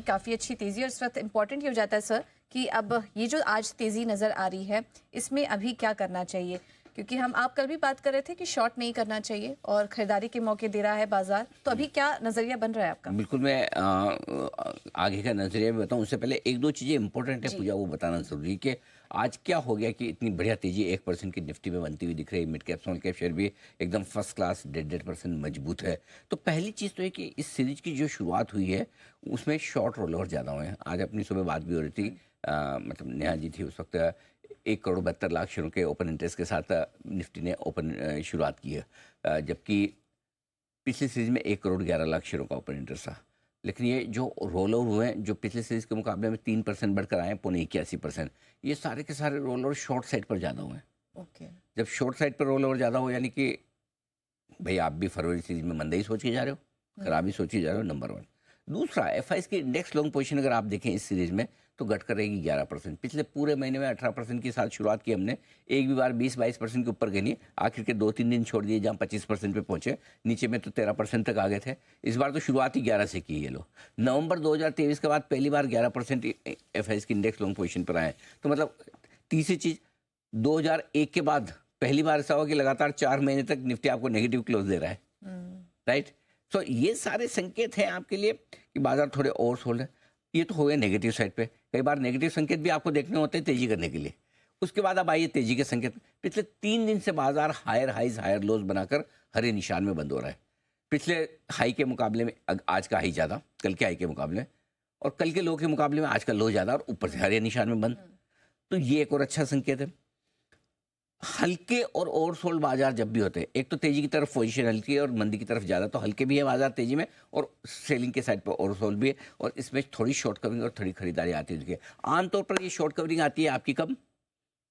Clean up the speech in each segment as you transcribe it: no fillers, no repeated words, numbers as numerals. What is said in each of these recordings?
काफ़ी अच्छी तेज़ी, और इस वक्त इम्पॉर्टेंट ये हो जाता है सर कि अब ये जो आज तेज़ी नज़र आ रही है, इसमें अभी क्या करना चाहिए? क्योंकि आप कल भी बात कर रहे थे कि शॉर्ट नहीं करना चाहिए और खरीदारी के मौके दे रहा है बाजार, तो अभी क्या नज़रिया बन रहा है आपका? बिल्कुल, मैं आगे का नज़रिया भी बताऊँ उससे पहले एक दो चीज़ें इंपॉर्टेंट है जी। पूजा, वो बताना ज़रूरी है कि आज क्या हो गया कि इतनी बढ़िया तेज़ी 1% की निफ्टी में बनती हुई दिख रही है। Mid cap small cap share भी एकदम फर्स्ट क्लास 1.5% मजबूत है। तो पहली चीज़ तो है कि इस सीरीज की जो शुरुआत हुई है उसमें शॉर्ट रोलओवर ज़्यादा हुए हैं। आज अपनी सुबह बात भी हो रही थी, मतलब नेहा जी थी उस वक्त, 1 करोड़ 72 लाख शेयरों के ओपन इंटरेस्ट के साथ निफ्टी ने ओपन शुरुआत की है, जबकि पिछली सीरीज में 1 करोड़ 11 लाख शेयरों का ओपन इंटरेस्ट था। लेकिन ये जो रोल ओवर हुए हैं, जो पिछले सीरीज के मुकाबले में 3% बढ़कर आए हैं, 81%, ये सारे के सारे रोल ओवर शॉर्ट साइड पर ज़्यादा हुए हैं। ओके। जब शॉर्ट साइड पर रोल ओवर ज़्यादा हो, यानी कि भाई आप भी फरवरी सीरीज में मंदा ही सोच के जा रहे हो, खराब ही सोच के जा रहे हो, नंबर वन। दूसरा, एफ की इंडेक्स लॉन्ग पोजीशन अगर आप देखें इस सीरीज में तो घट कर रहेगी 11%। पिछले पूरे महीने में 18% के साथ शुरुआत की हमने, एक भी बार 20-22% के ऊपर गई नहीं। आखिर के 2-3 दिन छोड़ दिए जहाँ 25% पे पहुंचे, नीचे में तो 13% तक आ गए थे। इस बार तो शुरुआत ही 11 से की ये लोग। नवंबर 2023 के बाद पहली बार 11% एफ की इंडेक्स लॉन्ग पोजीशन पर आए। तो मतलब तीसरी चीज़, 2001 के बाद पहली बार ऐसा हुआ कि लगातार 4 महीने तक निफ्टी आपको नेगेटिव क्लोज दे रहा है, राइट। सो ये सारे संकेत हैं आपके लिए कि बाजार थोड़े ओवर सोल्ड है। ये तो हो गया नेगेटिव साइड पे। कई बार नेगेटिव संकेत भी आपको देखने होते हैं तेजी करने के लिए। उसके बाद अब आइए तेजी के संकेत। पिछले 3 दिन से बाजार हायर हाईज हायर लोज बनाकर हरे निशान में बंद हो रहा है। पिछले हाई के मुकाबले में आज का हाई ज़्यादा, कल के हाई के मुकाबले, और कल के लो के मुकाबले में आज का लो ज़्यादा, और ऊपर से हरे निशान में बंद। तो ये एक और अच्छा संकेत है। हल्के और ओवरसोल्ड बाजार जब भी होते हैं, एक तो तेजी की तरफ पोजीशन हल्की है और मंदी की तरफ ज़्यादा, तो हल्के भी है बाजार तेजी में, और सेलिंग के साइड पर ओवरसोल्ड भी है, और इसमें थोड़ी शॉर्ट कवरिंग और थोड़ी खरीदारी आती है। आमतौर पर ये शॉर्ट कवरिंग आती है आपकी कब?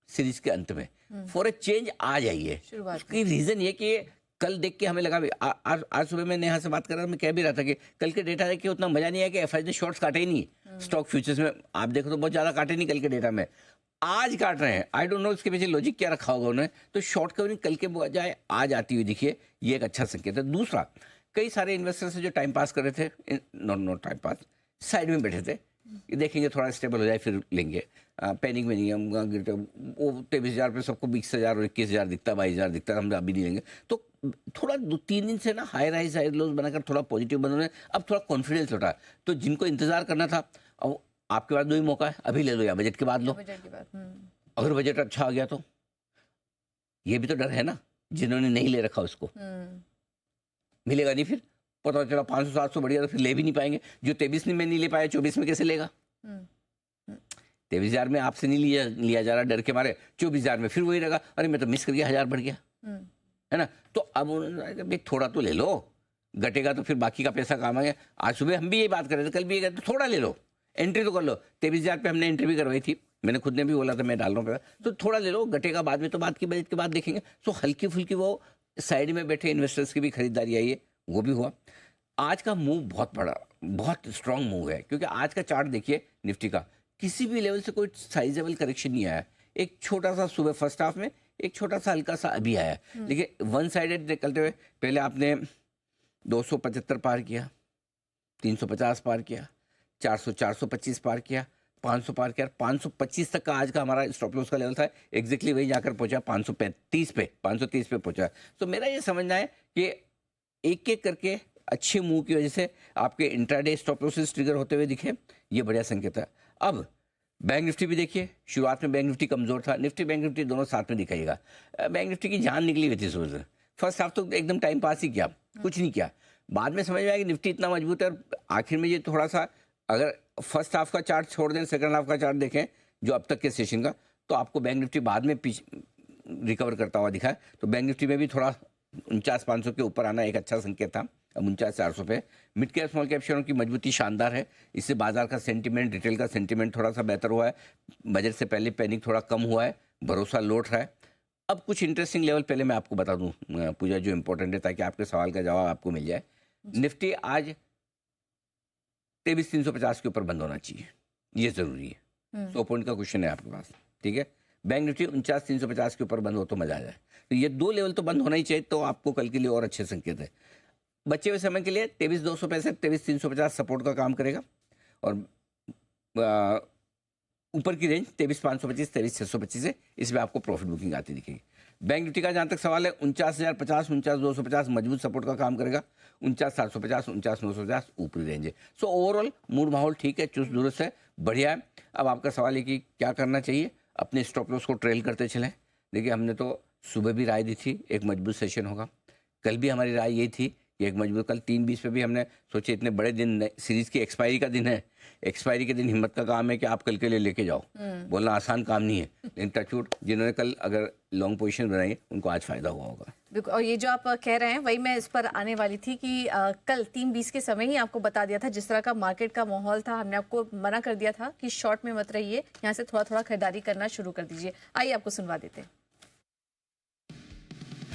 सीरीज के अंत में। फॉर ए चेंज आ जाइए। उसकी रीज़न ये कि कल देख के हमें लगा भी, आज सुबह मैं नेहा से बात कर रहा था, मैं कह भी रहा था कि कल के डेटा देख के उतना मजा नहीं आया कि एफआई ने शॉर्ट्स काटे ही नहीं। स्टॉक फ्यूचर्स में आप देखो तो बहुत ज़्यादा काटे नहीं कल के डेटा में, आज काट रहे हैं। आई डोंट नो इसके पीछे लॉजिक क्या रखा होगा उन्होंने। तो शॉर्ट कवरिंग कल के बजाय आज आती हुई दिखिए, ये एक अच्छा संकेत है। दूसरा, कई सारे इन्वेस्टर्स जो टाइम पास कर रहे थे, नॉट टाइम पास, साइड में बैठे थे, ये देखेंगे थोड़ा स्टेबल हो जाए फिर लेंगे, पैनिक में नहीं हम गिरते। वो 23,000 पे सबको 20,000 और 21,000 दिखता, 22,000 दिखता, हम अभी नहीं लेंगे। तो थोड़ा 2-3 दिन से ना हाई राइज हाई लोज बनाकर थोड़ा पॉजिटिव बन रहे हैं। अब थोड़ा कॉन्फिडेंस लौटा। तो जिनको इंतजार करना था, अब आपके पास 2 ही मौका है, अभी ले लो या बजट के बाद लो। बजट के बाद। अगर बजट अच्छा आ गया तो ये भी तो डर है ना, जिन्होंने नहीं ले रखा उसको मिलेगा नहीं। फिर पता चला 500-700 बढ़िया, तो फिर ले भी नहीं पाएंगे। जो 23 में नहीं ले पाया, 24 में कैसे लेगा? 23,000 में आपसे नहीं लिया जा रहा डर के मारे, 24,000 में फिर वही रहेगा, अरे मैं तो मिस कर गया, 1,000 बढ़ गया, है ना। तो अब उन्होंने कहा भाई थोड़ा तो ले लो, घटेगा तो फिर बाकी का पैसा काम आ गया। आज सुबह हम भी ये बात कर रहे थे, कल भी ये कहते तो थोड़ा ले लो, एंट्री तो कर लो। 23,000 पे हमने एंट्री भी करवाई थी, मैंने खुद ने भी बोला था मैं डाल रहा हूँ पैसा, तो थोड़ा ले लो, घटेगा बाद में, तो बात की बजट के बाद देखेंगे। सो हल्की फुल्की वो साइड में बैठे इन्वेस्टर्स की भी खरीदारी आई है, वो भी हुआ। आज का मूव बहुत बड़ा, बहुत स्ट्रांग मूव है, क्योंकि आज का चार्ट देखिए निफ्टी का, किसी भी लेवल से कोई साइजेबल करेक्शन नहीं आया। एक छोटा सा सुबह फर्स्ट हाफ में, एक छोटा सा हल्का सा अभी आया, लेकिन वन साइडेड निकलते हुए पहले आपने 275 पार किया, 350 पार किया, 400 425 पार किया, 500 पार किया, 525 तक का आज का हमारा स्टॉप लॉस का लेवल था। एग्जैक्टली वही जाकर पहुंचा 530 पे, 530 पे पहुंचा। तो मेरा ये समझना है कि एक एक करके अच्छे मूव की वजह से आपके इंट्राडे स्टॉप लॉसेस ट्रिगर होते हुए दिखे, ये बढ़िया संकेत है। अब बैंक निफ्टी भी देखिए, शुरुआत में बैंक निफ्टी कमजोर था, निफ्टी बैंक निफ्टी दोनों साथ में दिखाइएगा। बैंक निफ्टी की जान निकली हुई थी सुबह से। फर्स्ट हाफ तो एकदम टाइम पास ही किया, कुछ नहीं किया। बाद में समझ में आया कि निफ्टी इतना मजबूत है, और आखिर में ये थोड़ा सा, अगर फर्स्ट हाफ का चार्ट छोड़ दें, सेकंड हाफ का चार्ट देखें जो अब तक के सेशन का, तो आपको बैंक निफ्टी बाद में रिकवर करता हुआ दिखा है। तो बैंक निफ्टी में भी थोड़ा 49,500 के ऊपर आना एक अच्छा संकेत था। अब 49,400 पे मिड कैप स्मॉल कैप शेयरों की मजबूती शानदार है। इससे बाजार का सेंटीमेंट, रिटेल का सेंटीमेंट थोड़ा सा बेहतर हुआ है। बजट से पहले पैनिक थोड़ा कम हुआ है, भरोसा लौट रहा है। अब कुछ इंटरेस्टिंग लेवल पहले मैं आपको बता दूं पूजा, जो इंपॉर्टेंट है, ताकि आपके सवाल का जवाब आपको मिल जाए। निफ्टी आज 23,350 के ऊपर बंद होना चाहिए, ये जरूरी है। 100 पॉइंट का क्वेश्चन है आपके पास, ठीक है। बैंक निफ्टी 49,350 के ऊपर बंद हो तो मजा आ जाए। तो ये 2 लेवल तो बंद होना ही चाहिए, तो आपको कल के लिए और अच्छे संकेत है। बचे हुए समय के लिए 23,265, 23,350 सपोर्ट का काम करेगा, और ऊपर की रेंज 23,525 23,625 है, इसमें आपको प्रॉफिट बुकिंग आती दिखेगी। बैंक निफ्टी का जहाँ तक सवाल है 49,050 49,250 मजबूत सपोर्ट का काम करेगा, 49,750 49,950 ऊपरी रेंज है। सो ओवरऑल मूड माहौल ठीक है, चुस्त दुरुस्त है, बढ़िया है। अब आपका सवाल है कि क्या करना चाहिए, अपने स्टॉप लॉस को ट्रेल करते चलें। देखिए हमने तो सुबह भी राय दी थी एक मजबूत सेशन होगा, कल भी हमारी राय ये थी कि एक मजबूत, कल 3:20 पे भी हमने सोचे इतने बड़े दिन सीरीज की एक्सपायरी का दिन है, एक्सपायरी के दिन हिम्मत का काम है कि आप कल के लिए लेके जाओ, बोलना आसान काम नहीं है, लेकिन टचवुड जिन्होंने कल अगर लॉन्ग पोजीशन बनाई उनको आज फायदा हुआ होगा। और ये जो आप कह रहे हैं वही मैं इस पर आने वाली थी कि कल 3:20 के समय ही आपको बता दिया था, जिस तरह का मार्केट का माहौल था हमने आपको मना कर दिया था कि शॉर्ट में मत रहिए, यहाँ से थोड़ा थोड़ा खरीदारी करना शुरू कर दीजिए। आइए आपको सुनवा देते हैं।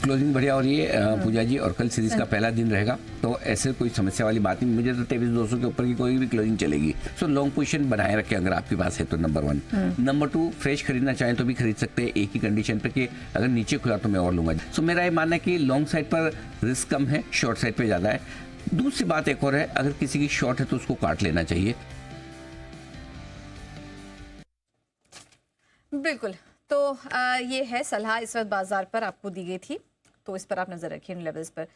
क्लोजिंग बढ़िया हो रही है पूजा जी, और कल सीरीज का पहला दिन रहेगा, तो ऐसे कोई समस्या वाली बात नहीं। मुझे तो 23,200 के ऊपर की कोई भी क्लोजिंग चलेगी। सो लॉन्ग पोजीशन बनाए रखें अगर आपके पास है तो, नंबर 1। नंबर 2, फ्रेश खरीदना चाहें तो भी खरीद सकते हैं, एक ही कंडीशन पे कि अगर नीचे खुला तो मैं और लूंगा। सो मेरा ये मानना है कि लॉन्ग साइड पर रिस्क कम है, शॉर्ट साइड पे ज़्यादा है। दूसरी बात एक और है, अगर किसी की शॉर्ट है तो उसको काट लेना चाहिए। बिल्कुल, तो ये है सलाह इस वक्त बाजार पर आपको दी गई थी, तो इस पर आप नजर रखिए इन लेवल्स पर।